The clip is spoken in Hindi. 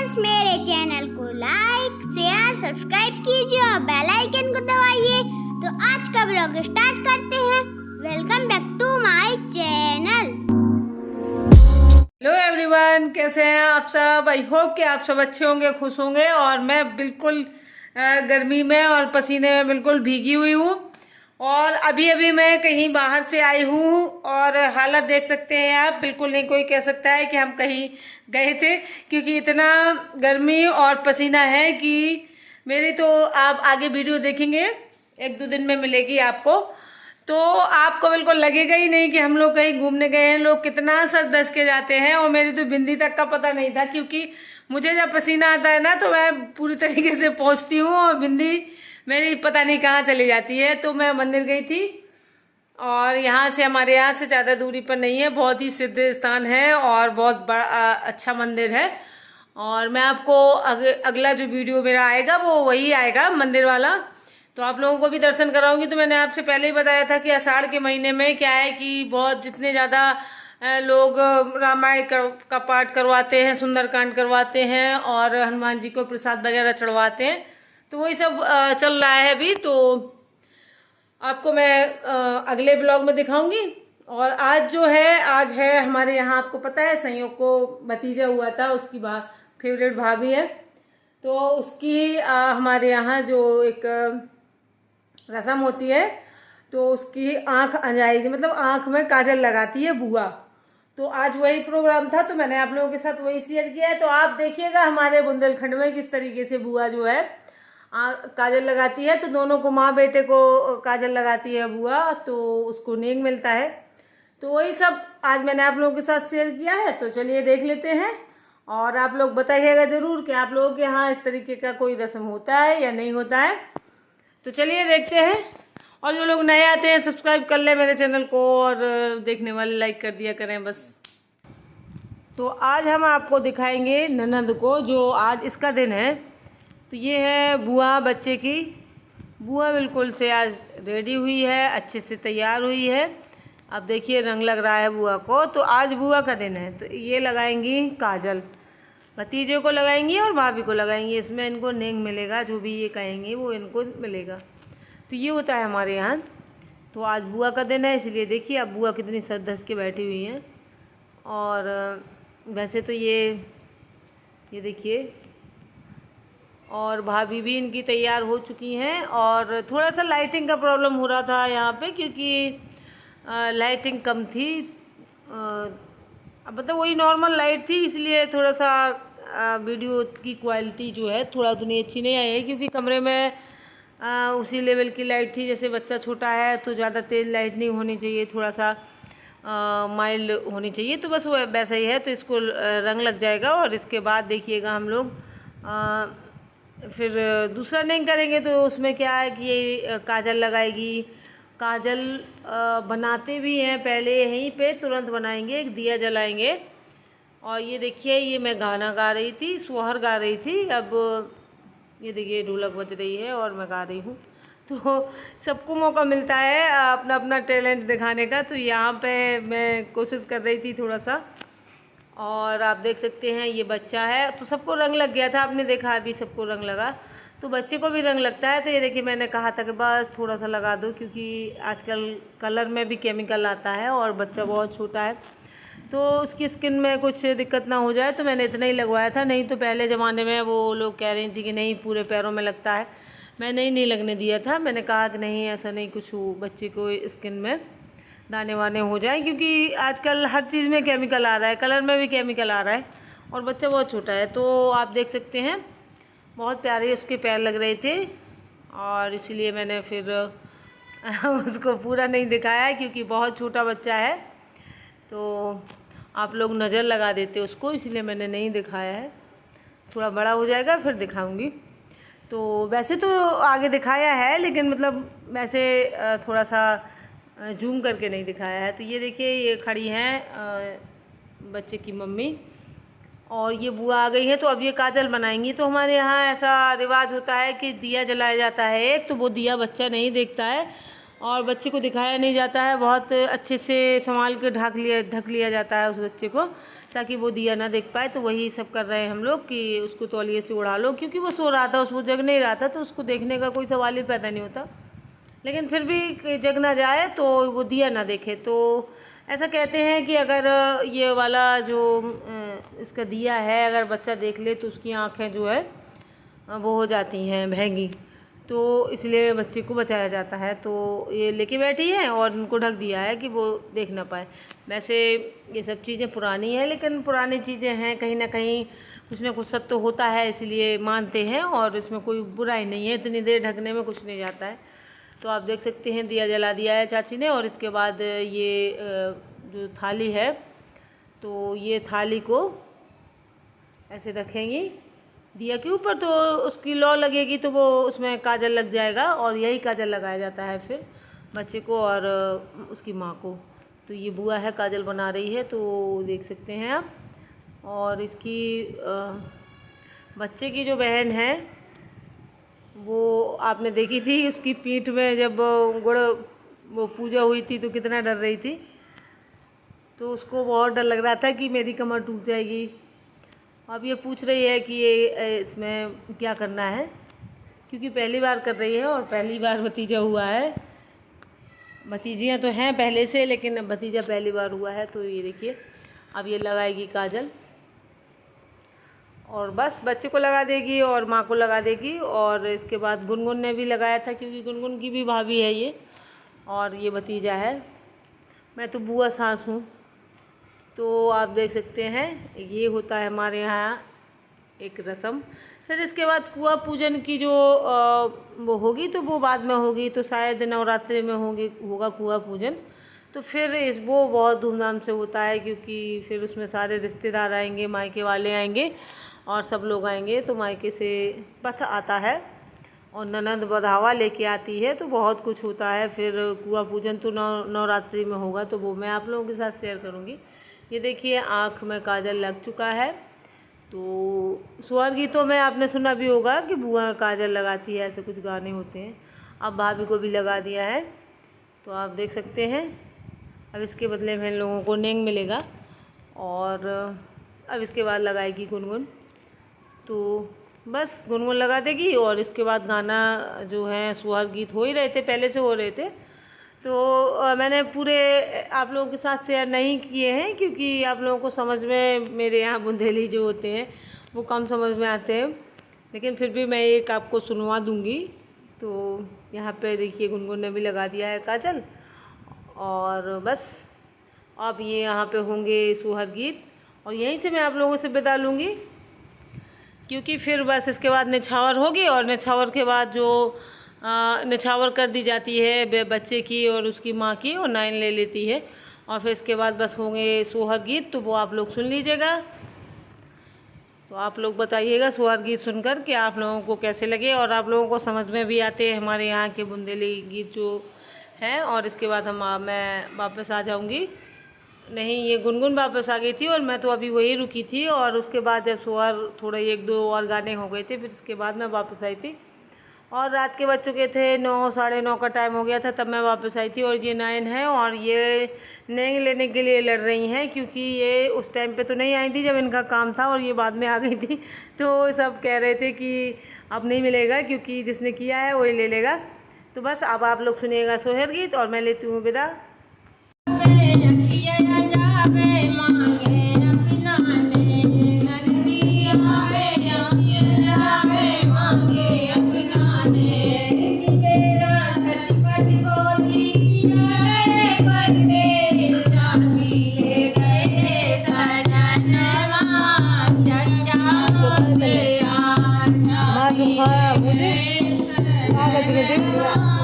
फ्रेंड्स, मेरे चैनल को लाइक शेयर सब्सक्राइब कीजिए और बेल आइकन को दबाइए। तो आज का ब्लॉग स्टार्ट करते हैं। Welcome back to my channel. Hello everyone, कैसे हैं आप सब। आई होप कि आप सब अच्छे होंगे, खुश होंगे। और मैं बिल्कुल गर्मी में और पसीने में बिल्कुल भीगी हुई हूँ। और अभी अभी मैं कहीं बाहर से आई हूँ और हालत देख सकते हैं आप। बिल्कुल नहीं कोई कह सकता है कि हम कहीं गए थे, क्योंकि इतना गर्मी और पसीना है कि मेरी तो आप आगे वीडियो देखेंगे, एक दो दिन में मिलेगी आपको, तो आपको बिल्कुल लगेगा ही नहीं कि हम लोग कहीं घूमने गए हैं। लोग कितना सज धज के जाते हैं और मेरी तो बिंदी तक का पता नहीं था, क्योंकि मुझे जब पसीना आता है ना तो मैं पूरी तरीके से पहुँचती हूँ और बिंदी मेरी पता नहीं कहाँ चली जाती है। तो मैं मंदिर गई थी और हमारे यहाँ से ज़्यादा दूरी पर नहीं है, बहुत ही सिद्ध स्थान है और बहुत बड़ा अच्छा मंदिर है। और मैं आपको अगला जो वीडियो मेरा आएगा वो वही आएगा मंदिर वाला, तो आप लोगों को भी दर्शन कराऊंगी। तो मैंने आपसे पहले ही बताया था कि आषाढ़ के महीने में क्या है कि बहुत जितने ज़्यादा लोग रामायण का पाठ करवाते हैं, सुंदरकांड करवाते हैं और हनुमान जी को प्रसाद वगैरह चढ़वाते हैं, तो वही सब चल रहा है अभी। तो आपको मैं अगले ब्लॉग में दिखाऊंगी। और आज जो है, आज है हमारे यहाँ, आपको पता है संयोग को भतीजा हुआ था, उसकी फेवरेट भाभी है, तो उसकी हमारे यहाँ जो एक रस्म होती है, तो उसकी आंख अंजाई, मतलब आंख में काजल लगाती है बुआ। तो आज वही प्रोग्राम था, तो मैंने आप लोगों के साथ वही शेयर किया है। तो आप देखिएगा हमारे बुंदेलखंड में किस तरीके से बुआ जो है काजल लगाती है। तो दोनों को, माँ बेटे को काजल लगाती है बुआ, तो उसको नेक मिलता है। तो वही सब आज मैंने आप लोगों के साथ शेयर किया है। तो चलिए देख लेते हैं और आप लोग बताइएगा ज़रूर कि आप लोगों के यहाँ इस तरीके का कोई रस्म होता है या नहीं होता है। तो चलिए देखते हैं। और जो लोग नए आते हैं सब्सक्राइब कर ले मेरे चैनल को, और देखने वाले लाइक कर दिया करें बस। तो आज हम आपको दिखाएंगे ननद को, जो आज इसका दिन है। तो ये है बुआ बच्चे की। बुआ बिल्कुल से आज रेडी हुई है, अच्छे से तैयार हुई है। अब देखिए रंग लग रहा है बुआ को। तो आज बुआ का दिन है, तो ये लगाएंगी काजल, भतीजे को लगाएंगी और भाभी को लगाएंगी। इसमें इनको नेंग मिलेगा, जो भी ये कहेंगे वो इनको मिलेगा। तो ये होता है हमारे यहाँ। तो आज बुआ का दिन है, इसलिए देखिए अब बुआ कितनी सज धज के बैठी हुई हैं। और वैसे तो ये देखिए, और भाभी भी इनकी तैयार हो चुकी हैं। और थोड़ा सा लाइटिंग का प्रॉब्लम हो रहा था यहाँ पे, क्योंकि लाइटिंग कम थी, मतलब वही नॉर्मल लाइट थी, इसलिए थोड़ा सा वीडियो की क्वालिटी जो है थोड़ा उतनी अच्छी नहीं आई है। क्योंकि कमरे में उसी लेवल की लाइट थी, जैसे बच्चा छोटा है तो ज़्यादा तेज़ लाइट नहीं होनी चाहिए, थोड़ा सा माइल्ड होनी चाहिए। तो बस वो वैसा ही है। तो इसको रंग लग जाएगा और इसके बाद देखिएगा हम लोग फिर दूसरा नेंग करेंगे। तो उसमें क्या है कि ये काजल लगाएगी। काजल बनाते भी हैं पहले, यहीं पे तुरंत बनाएंगे, एक दिया जलाएंगे। और ये देखिए, ये मैं गाना गा रही थी, सोहर गा रही थी। अब ये देखिए ढोलक बज रही है और मैं गा रही हूँ। तो सबको मौका मिलता है अपना अपना टैलेंट दिखाने का। तो यहाँ पे मैं कोशिश कर रही थी थोड़ा सा। और आप देख सकते हैं ये बच्चा है, तो सबको रंग लग गया था, आपने देखा अभी सबको रंग लगा। तो बच्चे को भी रंग लगता है। तो ये देखिए, मैंने कहा था कि बस थोड़ा सा लगा दो, क्योंकि आजकल कलर में भी केमिकल आता है और बच्चा बहुत छोटा है, तो उसकी स्किन में कुछ दिक्कत ना हो जाए। तो मैंने इतना ही लगवाया था, नहीं तो पहले ज़माने में वो लोग कह रही थी कि नहीं पूरे पैरों में लगता है। मैंने नहीं लगने दिया था, मैंने कहा कि नहीं ऐसा नहीं कुछ हो, बच्चे को स्किन में दाने वाने हो जाए, क्योंकि आजकल हर चीज़ में केमिकल आ रहा है, कलर में भी केमिकल आ रहा है और बच्चा बहुत छोटा है। तो आप देख सकते हैं बहुत प्यारे उसके पैर लग रहे थे, और इसलिए मैंने फिर उसको पूरा नहीं दिखाया, क्योंकि बहुत छोटा बच्चा है तो आप लोग नज़र लगा देते उसको, इसलिए मैंने नहीं दिखाया है। थोड़ा बड़ा हो जाएगा फिर दिखाऊंगी। तो वैसे तो आगे दिखाया है, लेकिन मतलब वैसे थोड़ा सा जूम करके नहीं दिखाया है। तो ये देखिए, ये खड़ी हैं बच्चे की मम्मी, और ये बुआ आ गई है। तो अब ये काजल बनाएंगी। तो हमारे यहाँ ऐसा रिवाज होता है कि दिया जलाया जाता है एक, तो वो दिया बच्चा नहीं देखता है और बच्चे को दिखाया नहीं जाता है, बहुत अच्छे से संभाल के ढक लिया जाता है उस बच्चे को। ताकि वो दिया ना देख पाए। तो वही सब कर रहे हैं हम लोग कि उसको तौलिए से उड़ा लो, क्योंकि वो सो रहा था, उसको जग नहीं रहा था, तो उसको देखने का कोई सवाल ही पैदा नहीं होता। लेकिन फिर भी जग ना जाए तो वो दिया ना देखे। तो ऐसा कहते हैं कि अगर ये वाला जो इसका दिया है अगर बच्चा देख ले तो उसकी आँखें जो है वो हो जाती हैं भैंगी, तो इसलिए बच्चे को बचाया जाता है। तो ये लेके बैठी है और उनको ढक दिया है कि वो देख ना पाए। वैसे ये सब चीज़ें पुरानी हैं, लेकिन पुरानी चीज़ें हैं, कहीं ना कहीं कुछ ना कुछ सब तो होता है, इसलिए मानते हैं और इसमें कोई बुराई नहीं है। इतनी देर ढकने में कुछ नहीं जाता है। तो आप देख सकते हैं दिया जला दिया है चाची ने। और इसके बाद ये जो थाली है, तो ये थाली को ऐसे रखेंगी दिया के ऊपर, तो उसकी लौ लगेगी तो वो उसमें काजल लग जाएगा, और यही काजल लगाया जाता है फिर बच्चे को और उसकी माँ को। तो ये बुआ है काजल बना रही है, तो देख सकते हैं आप। और इसकी बच्चे की जो बहन है वो आपने देखी थी, उसकी पीठ में जब गुड़ वो पूजा हुई थी तो कितना डर रही थी। तो उसको बहुत डर लग रहा था कि मेरी कमर टूट जाएगी। अब ये पूछ रही है कि ये इसमें क्या करना है, क्योंकि पहली बार कर रही है और पहली बार भतीजा हुआ है। भतीजियाँ तो हैं पहले से, लेकिन अब भतीजा पहली बार हुआ है। तो ये देखिए अब ये लगाएगी काजल, और बस बच्चे को लगा देगी और माँ को लगा देगी। और इसके बाद गुनगुन ने भी लगाया था, क्योंकि गुनगुन की भी भाभी है ये, और ये भतीजा है। मैं तो बुआ सास हूँ। तो आप देख सकते हैं ये होता है हमारे यहाँ एक रस्म। फिर इसके बाद कुआँ पूजन की जो वो होगी तो वो बाद में होगी, तो शायद नवरात्रि में होगा कुआँ पूजन। तो फिर वो बहुत धूमधाम से होता है, क्योंकि फिर उसमें सारे रिश्तेदार आएंगे, मायके वाले आएंगे और सब लोग आएंगे। तो मायके से पथ आता है और ननद बढ़ावा लेके आती है, तो बहुत कुछ होता है। फिर कुआँ पूजन तो नवरात्रि में होगा, तो वो मैं आप लोगों के साथ शेयर करूँगी। ये देखिए आँख में काजल लग चुका है। तो सुहाग गीतों में आपने सुना भी होगा कि बुआ काजल लगाती है, ऐसे कुछ गाने होते हैं। अब भाभी को भी लगा दिया है, तो आप देख सकते हैं। अब इसके बदले में इन लोगों को नेंग मिलेगा, और अब इसके बाद लगाएगी गुनगुन। तो बस गुनगुन लगा देगी, और इसके बाद गाना जो है सुहाग गीत हो ही रहे थे, पहले से हो रहे थे। तो मैंने पूरे आप लोगों के साथ शेयर नहीं किए हैं, क्योंकि आप लोगों को समझ में मेरे यहाँ बुंदेली जो होते हैं वो कम समझ में आते हैं, लेकिन फिर भी मैं एक आपको सुनवा दूँगी। तो यहाँ पे देखिए गुनगुन ने भी लगा दिया है काजल, और बस अब ये यहाँ पे होंगे सुहाग गीत, और यहीं से मैं आप लोगों से विदा लूँगी, क्योंकि फिर बस इसके बाद निछावर होगी। और निछावर के बाद जो निछावर कर दी जाती है बच्चे की और उसकी माँ की, और नाइन ले लेती है। और फिर इसके बाद बस होंगे सुहाग गीत, तो वो आप लोग सुन लीजिएगा। तो आप लोग बताइएगा सुहाग गीत सुनकर कि आप लोगों को कैसे लगे, और आप लोगों को समझ में भी आते हैं हमारे यहाँ के बुंदेली गीत जो हैं। और इसके बाद मैं वापस आ जाऊँगी। नहीं, ये गुनगुन वापस आ गई थी और मैं तो अभी वही रुकी थी। और उसके बाद जब सुहाग थोड़े 1-2 और गाने हो गए थे, फिर इसके बाद मैं वापस आई थी। और रात के बज चुके थे 9, 9:30 का टाइम हो गया था, तब मैं वापस आई थी। और ये 9 है, और ये नेंग लेने के लिए लड़ रही हैं, क्योंकि ये उस टाइम पे तो नहीं आई थी जब इनका काम था, और ये बाद में आ गई थी। तो सब कह रहे थे कि अब नहीं मिलेगा, क्योंकि जिसने किया है वही ले लेगा। तो बस अब आप लोग सुनिएगा सुहाग गीत, और मैं लेती हूँ विदा। मुझे कागज में